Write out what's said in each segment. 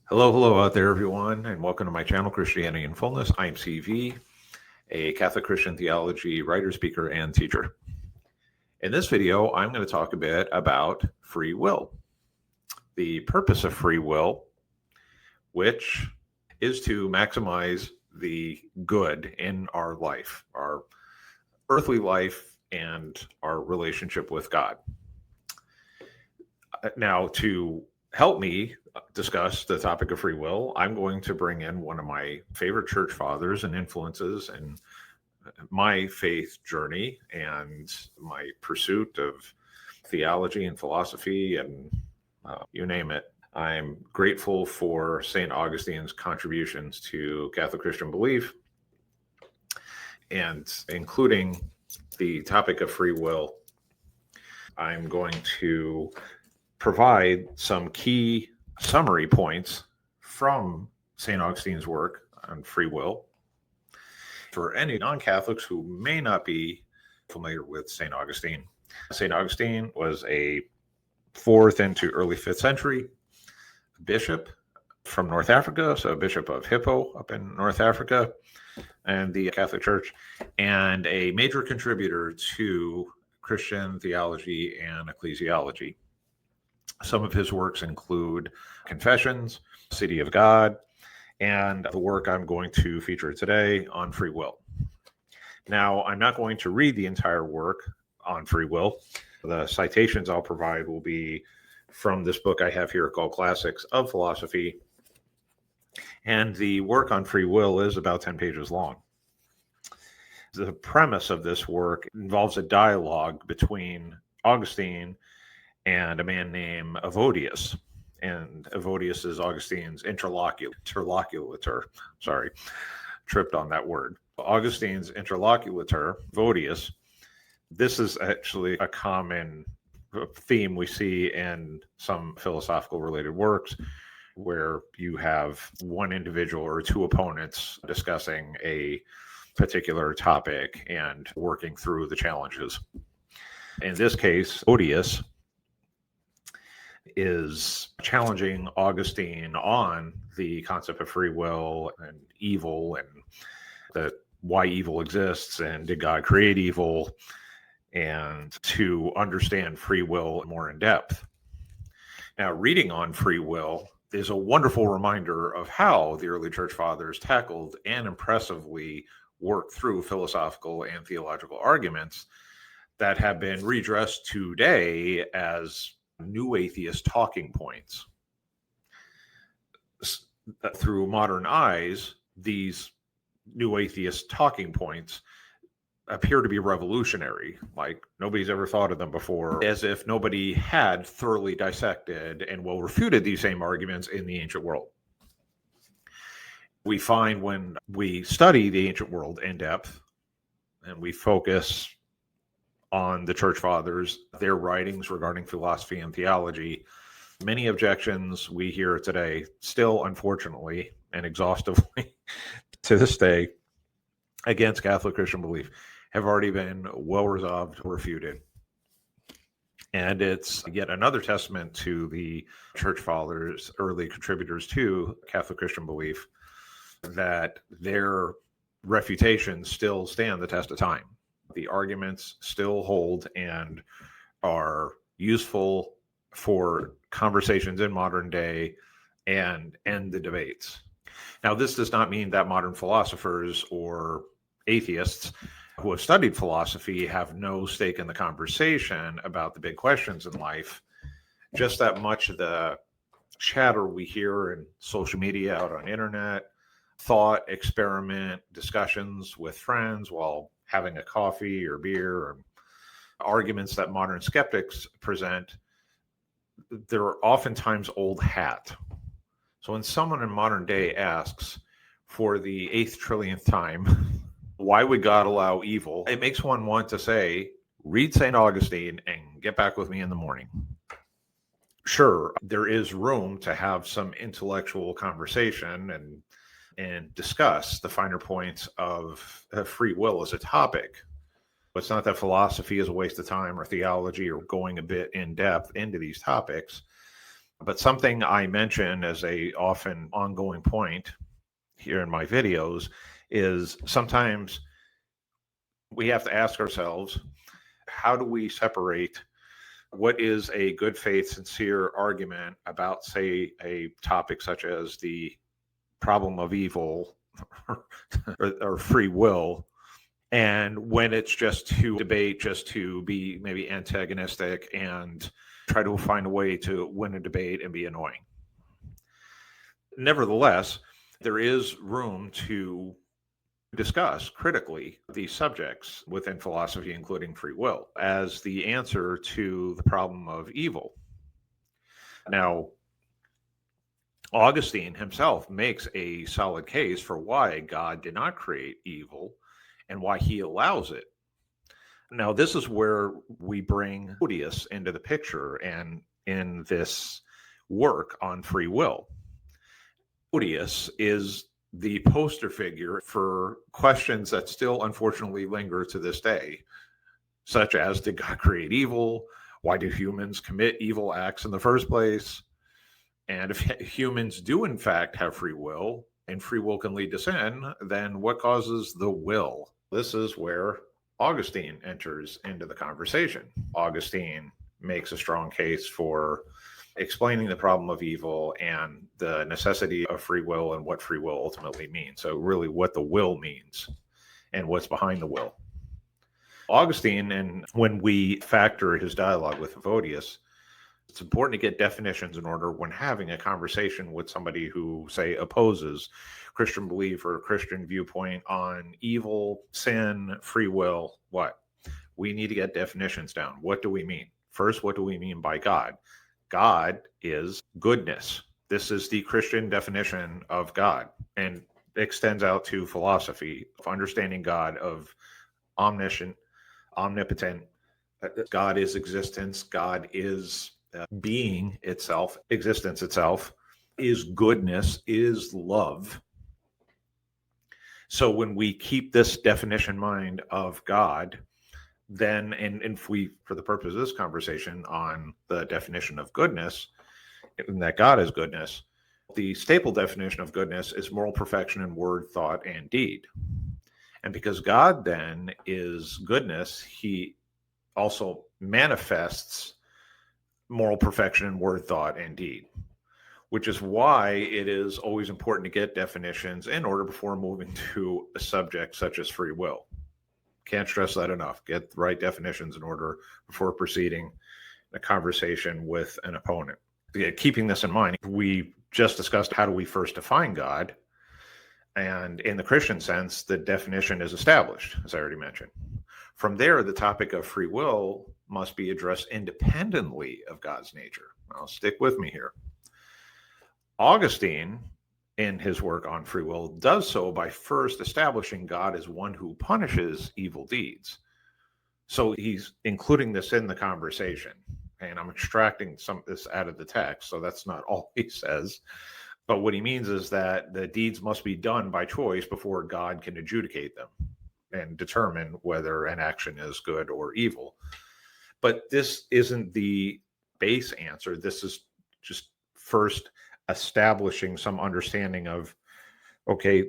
Hello out there, everyone, and welcome to my channel, Christianity in Fullness. I'm CV, a Catholic Christian theology writer, speaker, and teacher. In this video, I'm going to talk a bit about free will, the purpose of free will, which is to maximize the good in our life, our earthly life, and our relationship with God. Now, to help me discuss the topic of free will, I'm going to bring in one of my favorite church fathers and influences in my faith journey and my pursuit of theology and philosophy and you name it. I'm grateful for St. Augustine's contributions to Catholic Christian belief, and including the topic of free will. I'm going to provide some key summary points from St. Augustine's work on free will for any non-Catholics who may not be familiar with St. Augustine. St. Augustine was a 4th into early 5th century bishop from North Africa, so Bishop of Hippo up in North Africa and the Catholic Church, and a major contributor to Christian theology and ecclesiology. Some of his works include Confessions, City of God, and the work I'm going to feature today on free will. Now, I'm not going to read the entire work on free will. The citations I'll provide will be from this book I have here called Classics of Philosophy, and the work on free will is about 10 pages long. The premise of this work involves a dialogue between Augustine and a man named Evodius. And Evodius is Augustine's interlocutor. Sorry, tripped on that word. Augustine's interlocutor, Evodius. This is actually a common theme we see in some philosophical related works, where you have one individual or two opponents discussing a particular topic and working through the challenges. In this case, Evodius is challenging Augustine on the concept of free will and evil, and why evil exists, and did God create evil, and to understand free will more in depth. Now, reading on free will is a wonderful reminder of how the early church fathers tackled and impressively worked through philosophical and theological arguments that have been redressed today as new atheist talking points. Through modern eyes, these new atheist talking points appear to be revolutionary, like nobody's ever thought of them before, as if nobody had thoroughly dissected and well refuted these same arguments in the ancient world. We find when we study the ancient world in depth and we focus on the church fathers, their writings regarding philosophy and theology, many objections we hear today still, unfortunately and exhaustively to this day, against Catholic Christian belief have already been well resolved, refuted. And it's yet another testament to the church fathers, early contributors to Catholic Christian belief, that their refutations still stand the test of time. The arguments still hold and are useful for conversations in modern day and end the debates. Now, this does not mean that modern philosophers or atheists who have studied philosophy have no stake in the conversation about the big questions in life. Just that much of the chatter we hear in social media, out on internet, thought experiment discussions with friends while having a coffee or beer, or arguments that modern skeptics present, they're oftentimes old hat. So when someone in modern day asks for the 8th trillionth time, why would God allow evil? It makes one want to say, read St. Augustine and get back with me in the morning. Sure, there is room to have some intellectual conversation and discuss the finer points of free will as a topic. It's not that philosophy is a waste of time or theology or going a bit in depth into these topics. But something I mention as a often ongoing point here in my videos is sometimes we have to ask ourselves, how do we separate what is a good faith, sincere argument about, say, a topic such as the problem of evil or free will, and when it's just to debate, just to be maybe antagonistic and try to find a way to win a debate and be annoying. Nevertheless, there is room to discuss critically these subjects within philosophy, including free will, as the answer to the problem of evil. Now, Augustine himself makes a solid case for why God did not create evil and why he allows it. Now, this is where we bring Photius into the picture and in this work on free will. Photius is the poster figure for questions that still unfortunately linger to this day, such as, did God create evil? Why do humans commit evil acts in the first place? And if humans do in fact have free will, and free will can lead to sin, then what causes the will? This is where Augustine enters into the conversation. Augustine makes a strong case for explaining the problem of evil and the necessity of free will and what free will ultimately means. So really what the will means and what's behind the will. Augustine, and when we factor his dialogue with Photius, it's important to get definitions in order when having a conversation with somebody who, say, opposes Christian belief or Christian viewpoint on evil, sin, free will. What? We need to get definitions down. What do we mean? First, what do we mean by God? God is goodness. This is the Christian definition of God, and extends out to philosophy of understanding God, of omniscient, omnipotent. God is existence. God is being itself, existence itself, is goodness, is love. So when we keep this definition in mind of God, then, and if we, for the purpose of this conversation on the definition of goodness, and that God is goodness, the staple definition of goodness is moral perfection in word, thought, and deed. And because God then is goodness, he also manifests moral perfection in word, thought, and deed, which is why it is always important to get definitions in order before moving to a subject such as free will. Can't stress that enough. Get the right definitions in order before proceeding a conversation with an opponent. Keeping this in mind, we just discussed how do we first define God. And in the Christian sense, the definition is established, as I already mentioned. From there, the topic of free will must be addressed independently of God's nature. Now, stick with me here. Augustine, in his work on free will, does so by first establishing God as one who punishes evil deeds. So he's including this in the conversation, and I'm extracting some of this out of the text, so that's not all he says. But what he means is that the deeds must be done by choice before God can adjudicate them and determine whether an action is good or evil. But this isn't the base answer. This is just first establishing some understanding of, okay,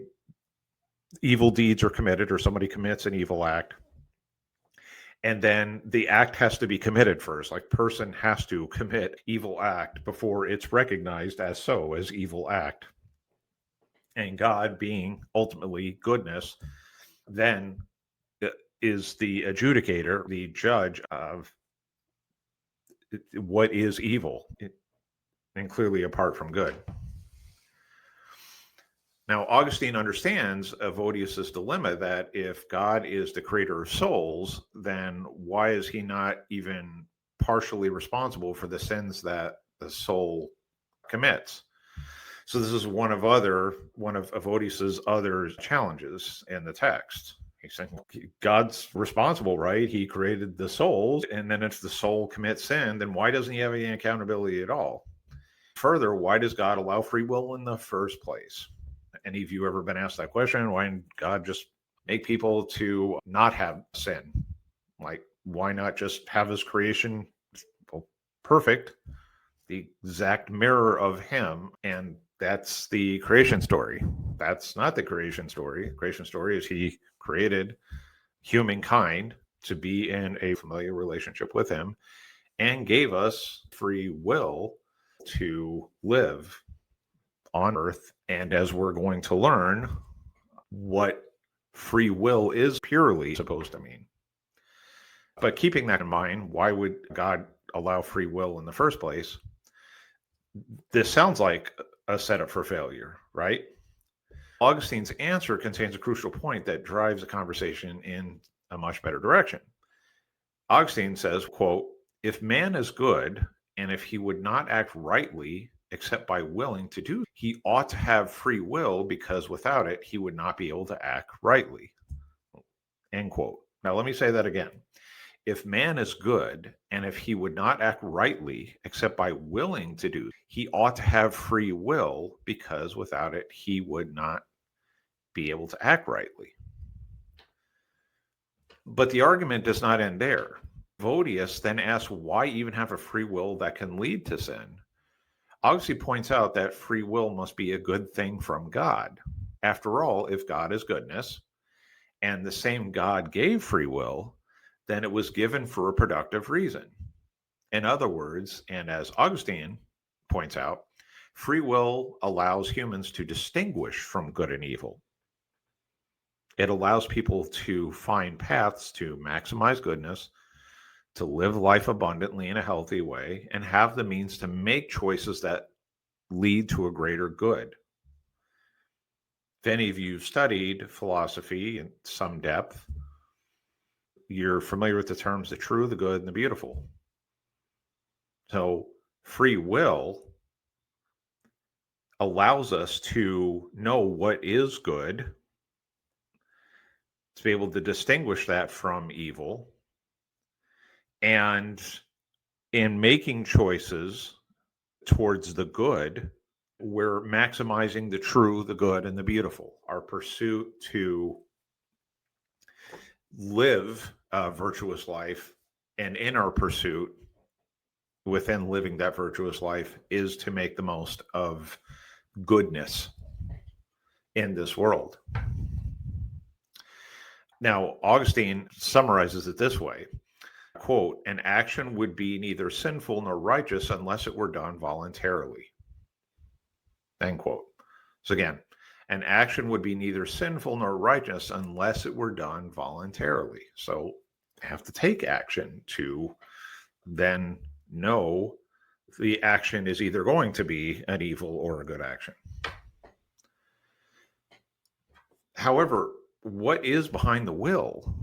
evil deeds are committed, or somebody commits an evil act, and then the act has to be committed first. Like, person has to commit evil act before it's recognized as so, as evil act. And God, being ultimately goodness, then is the adjudicator, the judge of what is evil, and clearly apart from good. Now, Augustine understands Photius's dilemma that if God is the creator of souls, then why is he not even partially responsible for the sins that the soul commits? So this is one of Photius's other challenges in the text. He's saying God's responsible, right? He created the souls, and then if the soul commits sin, then why doesn't he have any accountability at all? Further, why does God allow free will in the first place? Any of you ever been asked that question? Why didn't God just make people to not have sin? Like, why not just have his creation perfect? the exact mirror of him, and that's the creation story. That's not the creation story. The creation story is he created humankind to be in a familiar relationship with him and gave us free will to live on earth. And as we're going to learn, what free will is purely supposed to mean. But keeping that in mind, why would God allow free will in the first place? This sounds like a setup for failure, right? Augustine's answer contains a crucial point that drives the conversation in a much better direction. Augustine says, quote, "If man is good, and if he would not act rightly except by willing to do, he ought to have free will, because without it, he would not be able to act rightly." End quote. Now, let me say that again. If man is good, and if he would not act rightly except by willing to do, he ought to have free will, because without it, he would not be able to act rightly. But the argument does not end there. Vodius then asks, why even have a free will that can lead to sin? Augustine points out that free will must be a good thing from God. After all, if God is goodness, and the same God gave free will, then it was given for a productive reason. In other words, and as Augustine points out, free will allows humans to distinguish from good and evil. It allows people to find paths to maximize goodness, to live life abundantly in a healthy way, and have the means to make choices that lead to a greater good. If any of you studied philosophy in some depth, you're familiar with the terms the true, the good, and the beautiful. So free will allows us to know what is good, to be able to distinguish that from evil, and in making choices towards the good, we're maximizing the true, the good, and the beautiful. Our pursuit to live a virtuous life, and in our pursuit, within living that virtuous life, is to make the most of goodness in this world. Now, Augustine summarizes it this way, quote, "An action would be neither sinful nor righteous unless it were done voluntarily." End quote. So again, an action would be neither sinful nor righteous unless it were done voluntarily. So you have to take action to then know the action is either going to be an evil or a good action. However, what is behind the will?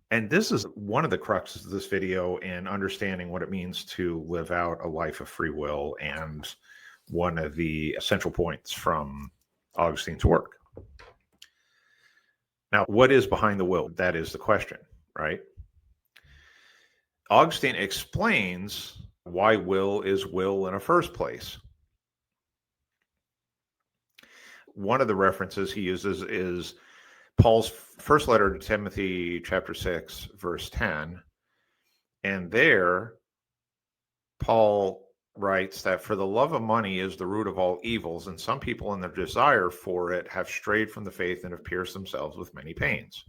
And this is one of the cruxes of this video in understanding what it means to live out a life of free will, and one of the essential points from Augustine's work. Now, what is behind the will? That is the question, right? Augustine explains why will is will in the first place. One of the references he uses is Paul's first letter to Timothy, chapter 6, verse 10. And there, Paul writes that for the love of money is the root of all evils, and some people in their desire for it have strayed from the faith and have pierced themselves with many pains.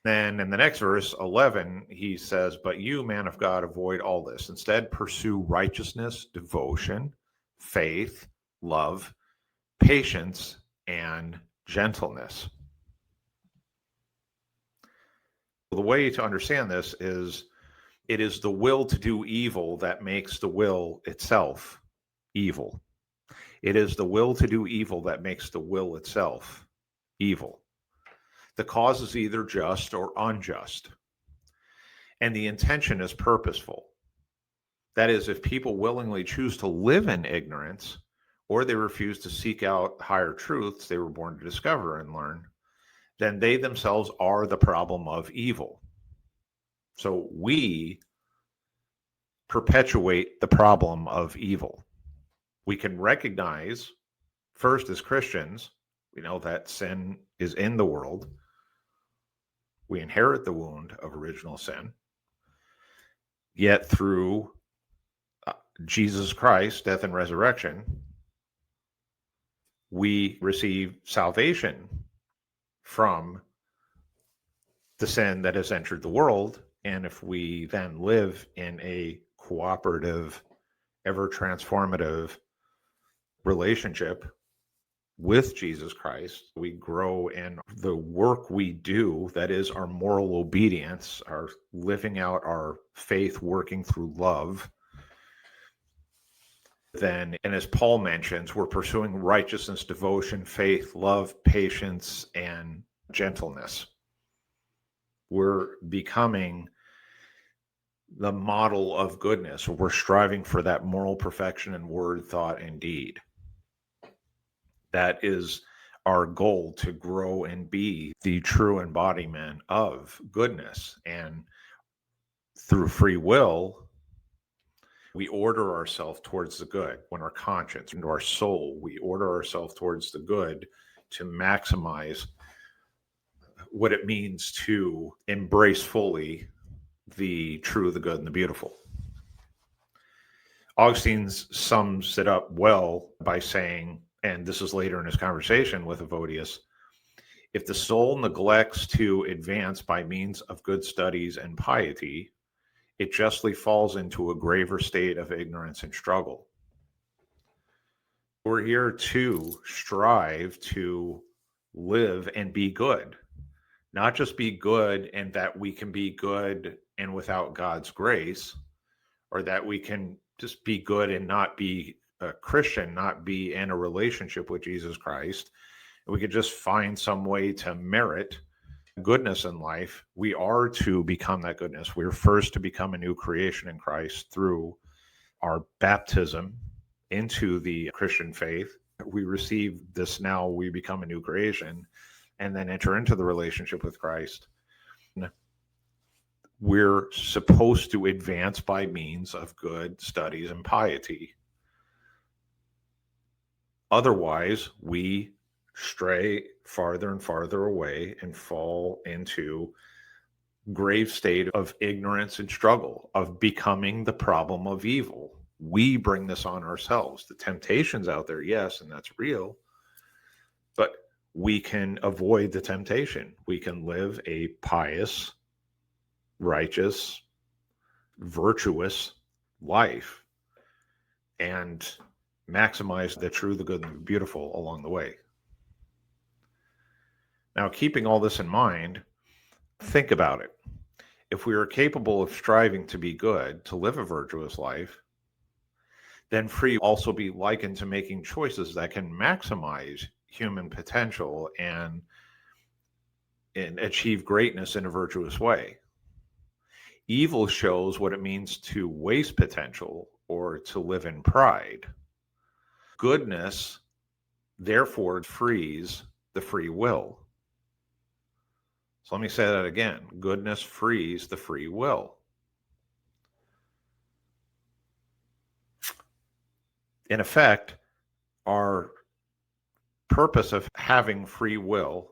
Then in the next verse, 11, he says, "But you, man of God, avoid all this. Instead, pursue righteousness, devotion, faith, love, patience, and gentleness." The way to understand this is, it is the will to do evil that makes the will itself evil. It is the will to do evil that makes the will itself evil. The cause is either just or unjust, and the intention is purposeful. That is, if people willingly choose to live in ignorance, or they refuse to seek out higher truths they were born to discover and learn, then they themselves are the problem of evil. So we perpetuate the problem of evil. We can recognize, first as Christians, we know that sin is in the world. We inherit the wound of original sin. Yet through Jesus Christ, death and resurrection, we receive salvation from the sin that has entered the world. And if we then live in a cooperative, ever transformative relationship with Jesus Christ, we grow in the work we do, that is our moral obedience, our living out our faith, working through love. Then, and as Paul mentions, we're pursuing righteousness, devotion, faith, love, patience, and gentleness. We're becoming the model of goodness. We're striving for that moral perfection in word, thought, and deed. That is our goal, to grow and be the true embodiment of goodness. And through free will, we order ourselves towards the good. When our conscience and our soul, we order ourselves towards the good to maximize what it means to embrace fully the true, the good, and the beautiful. Augustine sums it up well by saying, and this is later in his conversation with Evodius, if the soul neglects to advance by means of good studies and piety, it justly falls into a graver state of ignorance and struggle. We're here to strive to live and be good, not just be good and that we can be good and without God's grace, or that we can just be good and not be a Christian, not be in a relationship with Jesus Christ. We could just find some way to merit goodness in life. We are to become that goodness. We're first to become a new creation in Christ through our baptism into the Christian faith. We receive this now, we become a new creation, and then enter into the relationship with Christ. We're supposed to advance by means of good studies and piety. Otherwise, we stray farther and farther away and fall into grave state of ignorance and struggle, of becoming the problem of evil. We bring this on ourselves. The temptation's out there, yes, and that's real, but we can avoid the temptation. We can live a pious, righteous, virtuous life and maximize the true, the good, and the beautiful along the way. Now, keeping all this in mind, think about it. If we are capable of striving to be good, to live a virtuous life, then free will also be likened to making choices that can maximize human potential and achieve greatness in a virtuous way. Evil shows what it means to waste potential or to live in pride. Goodness, therefore, frees the free will. So let me say that again. Goodness frees the free will. In effect, our purpose of having free will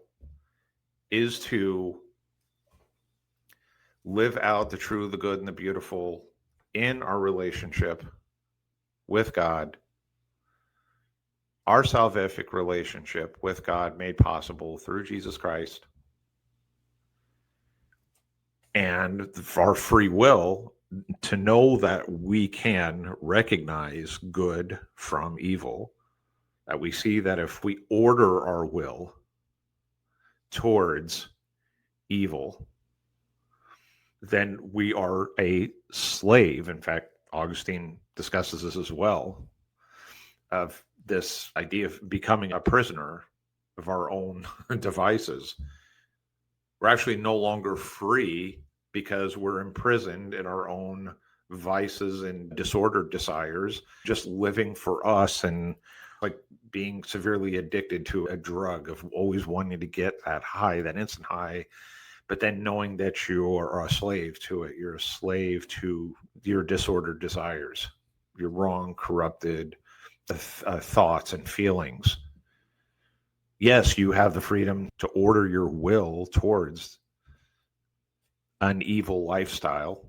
is to live out the true, the good, and the beautiful in our relationship with God, our salvific relationship with God made possible through Jesus Christ, and our free will to know that we can recognize good from evil, that we see that if we order our will towards evil, then we are a slave. In fact, Augustine discusses this as well, of this idea of becoming a prisoner of our own devices. We're actually no longer free because we're imprisoned in our own vices and disordered desires, just living for us and like being severely addicted to a drug of always wanting to get that high, that instant high, but then knowing that you are a slave to it. You're a slave to your disordered desires, your wrong, corrupted thoughts and feelings. Yes, you have the freedom to order your will towards an evil lifestyle,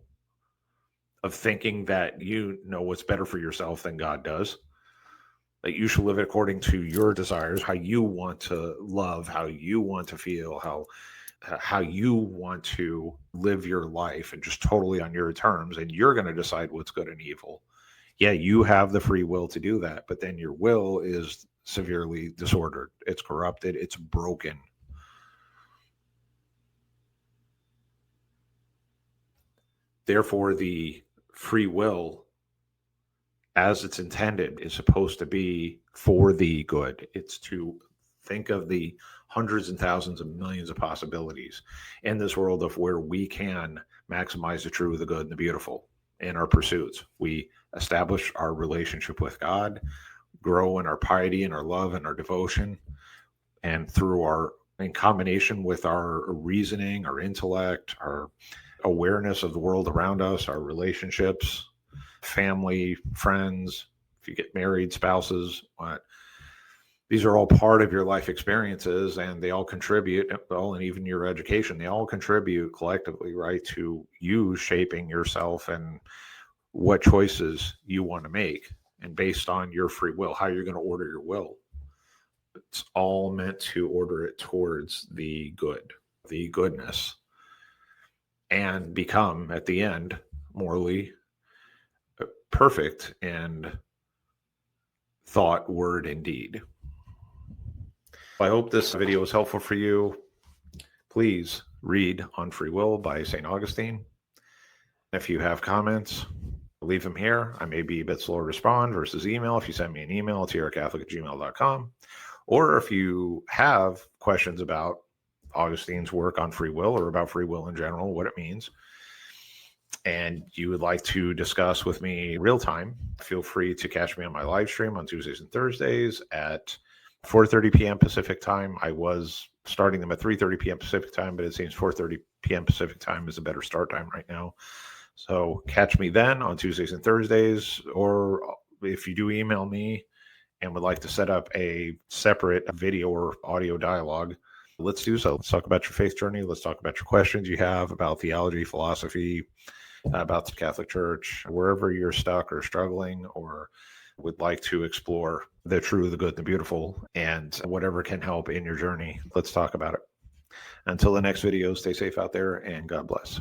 of thinking that you know what's better for yourself than God does, that you should live according to your desires, how you want to love, how you want to feel, how you want to live your life, and just totally on your terms, and you're going to decide what's good and evil. Yeah, you have the free will to do that, but then your will is severely disordered. It's corrupted. It's broken. Therefore, the free will, as it's intended, is supposed to be for the good. It's to think of the hundreds and thousands of millions of possibilities in this world of where we can maximize the true, the good, and the beautiful in our pursuits. We establish our relationship with God, grow in our piety and our love and our devotion, and through our, in combination with our reasoning, our intellect, our awareness of the world around us, our relationships, family, friends, if you get married, spouses, these are all part of your life experiences, and they all contribute, well, and even your education, they all contribute collectively, right, to you shaping yourself and what choices you want to make, and based on your free will, how you're going to order your will. It's all meant to order it towards the good, the goodness, and become, at the end, morally perfect in thought, word, and deed. I hope this video was helpful for you. Please read On Free Will by St. Augustine. If you have comments, leave them here. I may be a bit slow to respond versus email. If you send me an email, it's tierracatholic@gmail.com. Or if you have questions about Augustine's work on free will, or about free will in general, what it means, and you would like to discuss with me real time, feel free to catch me on my live stream on Tuesdays and Thursdays at 4:30 p.m. Pacific time. I was starting them at 3:30 p.m. Pacific time, but it seems 4:30 p.m. Pacific time is a better start time right now. So catch me then on Tuesdays and Thursdays, or if you do email me and would like to set up a separate video or audio dialogue, let's do so. Let's talk about your faith journey. Let's talk about your questions you have about theology, philosophy, about the Catholic Church, wherever you're stuck or struggling, or would like to explore the true, the good, and the beautiful, and whatever can help in your journey. Let's talk about it. Until the next video, stay safe out there, and God bless.